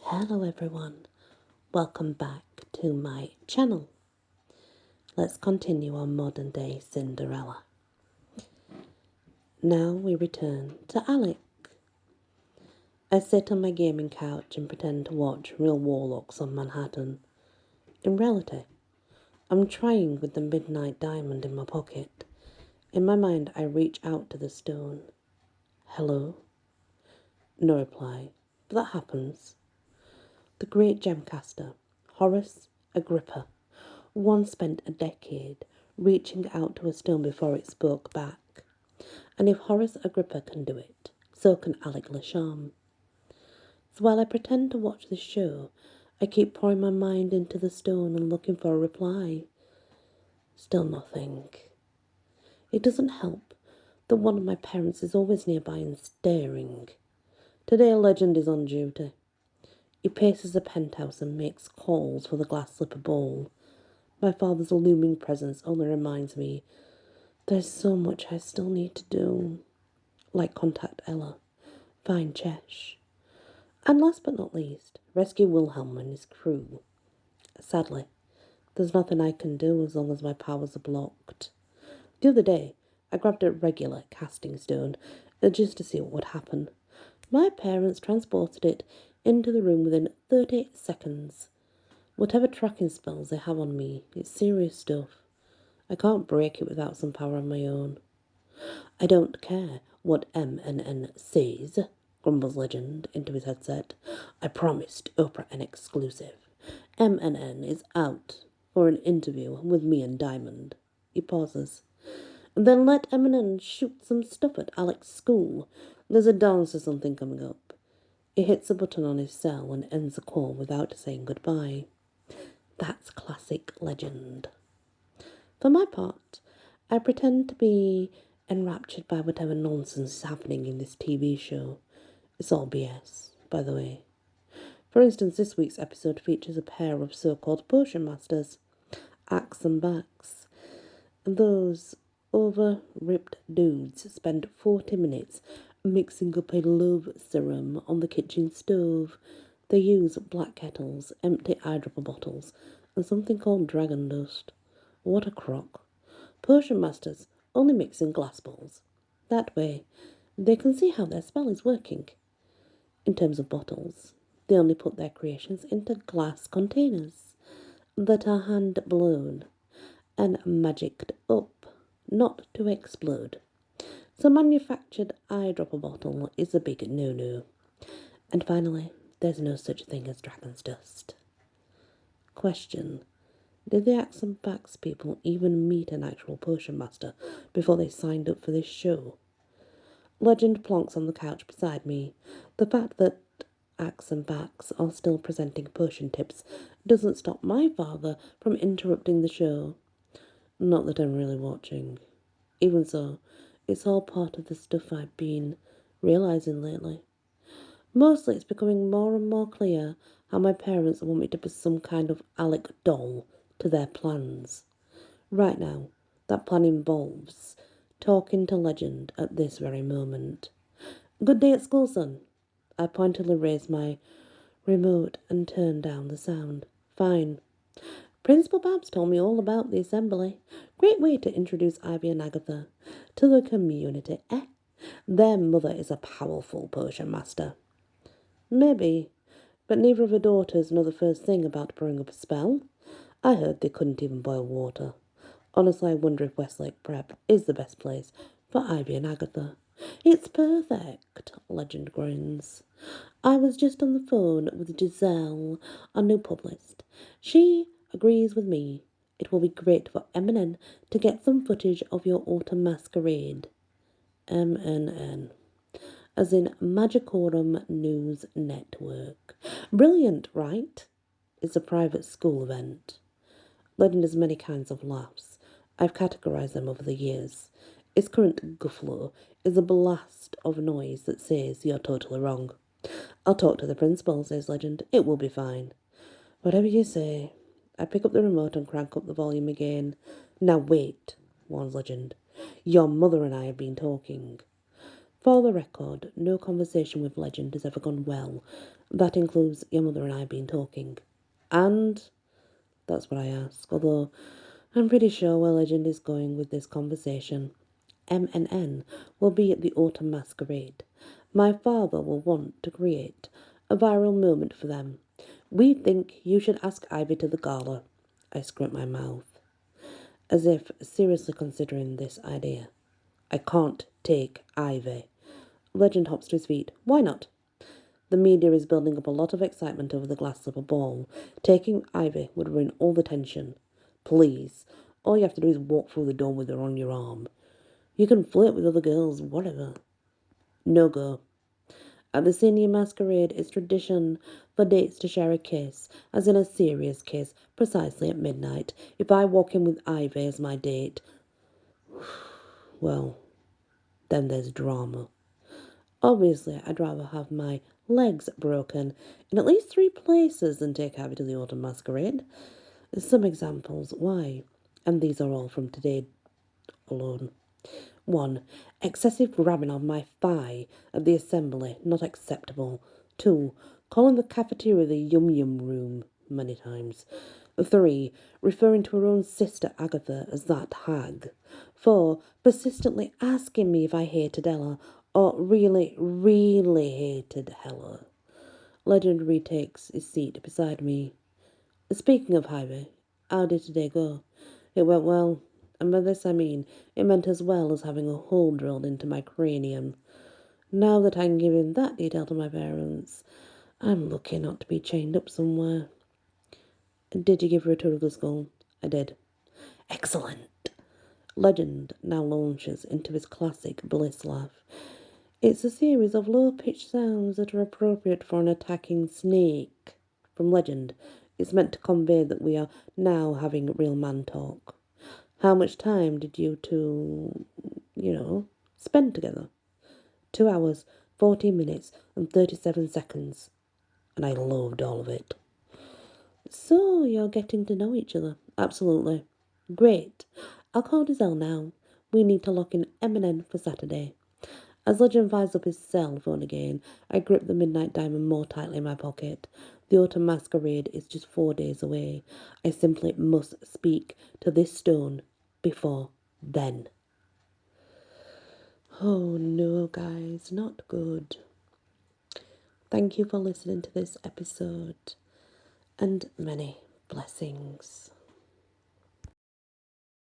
Hello everyone, welcome back to my channel. Let's continue our modern day Cinderella. Now we return to Alec. I sit on my gaming couch and pretend to watch Real Warlocks on Manhattan. In reality, I'm trying with the midnight diamond in my pocket. In my mind, I reach out to the stone. Hello? No reply, but that happens. The great gemcaster, Horace Agrippa, once spent a decade reaching out to a stone before it spoke back. And if Horace Agrippa can do it, so can Alec Lesham. So while I pretend to watch the show, I keep pouring my mind into the stone and looking for a reply. Still nothing. It doesn't help that one of my parents is always nearby and staring. Today Legend is on duty. He paces the penthouse and makes calls for the glass slipper bowl. My father's looming presence only reminds me there's so much I still need to do. Like contact Ella, find Chesh, and last but not least, rescue Wilhelm and his crew. Sadly, there's nothing I can do as long as my powers are blocked. The other day, I grabbed a regular casting stone just to see what would happen. My parents transported it into the room within 30 seconds. Whatever tracking spells they have on me, it's serious stuff. I can't break it without some power of my own. I don't care what M&N says, grumbles Legend into his headset. I promised Oprah an exclusive. M&N is out for an interview with me and Diamond. He pauses. Then let M&N shoot some stuff at Alec's school. There's a dance or something coming up. He hits a button on his cell and ends the call without saying goodbye. That's classic Legend. For my part, I pretend to be enraptured by whatever nonsense is happening in this TV show. It's all BS, by the way. For instance, this week's episode features a pair of so-called potion masters, Axe and Bax. Those over-ripped dudes spend 40 minutes mixing up a love serum on the kitchen stove. They use black kettles, empty eyedropper bottles, and something called dragon dust. What a crock. Potion masters only mix in glass balls. That way, they can see how their spell is working. In terms of bottles, they only put their creations into glass containers that are hand-blown and magicked up, not to explode. So manufactured eyedropper bottle is a big no-no. And finally, there's no such thing as dragon's dust. Question. Did the Axe and Bax people even meet an actual potion master before they signed up for this show? Legend plonks on the couch beside me. The fact that Axe and Bax are still presenting potion tips doesn't stop my father from interrupting the show. Not that I'm really watching. Even so, it's all part of the stuff I've been realising lately. Mostly it's becoming more and more clear how my parents want me to be some kind of Alec doll to their plans. Right now, that plan involves talking to Legend at this very moment. Good day at school, son. I pointedly raised my remote and turned down the sound. Fine. Principal Babs told me all about the assembly. Great way to introduce Ivy and Agatha to the community, eh? Their mother is a powerful potion master. Maybe, but neither of her daughters know the first thing about brewing up a spell. I heard they couldn't even boil water. Honestly, I wonder if Westlake Prep is the best place for Ivy and Agatha. It's perfect, Legend grins. I was just on the phone with Giselle, our new publicist. She agrees with me. It will be great for M&N to get some footage of your autumn masquerade. M&N. As in Magicorum News Network. Brilliant, right? It's a private school event. Legend has many kinds of laughs. I've categorized them over the years. Its current guffalo is a blast of noise that says you're totally wrong. I'll talk to the principal, says Legend. It will be fine. Whatever you say. I pick up the remote and crank up the volume again. Now wait, warns Legend. Your mother and I have been talking. For the record, no conversation with Legend has ever gone well, That includes your mother and I being talking. And that's what I ask, although I'm pretty sure where Legend is going with this conversation. M&N will be at the autumn masquerade. My father will want to create a viral moment for them. We think you should ask Ivy to the gala. I screwed my mouth, as if seriously considering this idea. I can't take Ivy. Legend hops to his feet. Why not? The media is building up a lot of excitement over the glass slipper ball. Taking Ivy would ruin all the tension. Please, all you have to do is walk through the door with her on your arm. You can flirt with other girls, whatever. No go. At the senior masquerade, it's tradition for dates to share a kiss, as in a serious kiss, precisely at midnight. If I walk in with Ivy as my date, well, then there's drama. Obviously, I'd rather have my legs broken in at least 3 places than take Ivy to the autumn masquerade. Some examples why, and these are all from today alone. 1. Excessive grabbing on my thigh at the assembly, not acceptable. 2. Calling the cafeteria the yum yum room, many times. 3. Referring to her own sister Agatha as that hag. 4. Persistently asking me if I hated Ella, or really, really hated Hella. Legend retakes his seat beside me. Speaking of Ivy, how did today go? It went well, and by this I mean it meant as well as having a hole drilled into my cranium. Now that I'm giving that detail to my parents, I'm lucky not to be chained up somewhere. Did you give her a tour of the school? I did. Excellent. Legend now launches into his classic bliss laugh. It's a series of low-pitched sounds that are appropriate for an attacking snake. From Legend, it's meant to convey that we are now having real man talk. How much time did you two, spend together? 2 hours, 14 minutes, and 37 seconds. And I loved all of it. So, you're getting to know each other? Absolutely. Great. I'll call Giselle now. We need to lock in Eminem for Saturday. As Legend fires up his cell phone again, I grip the midnight diamond more tightly in my pocket. The autumn masquerade is just 4 days away. I simply must speak to this stone before then. Oh no, guys, not good. Thank you for listening to this episode, and many blessings.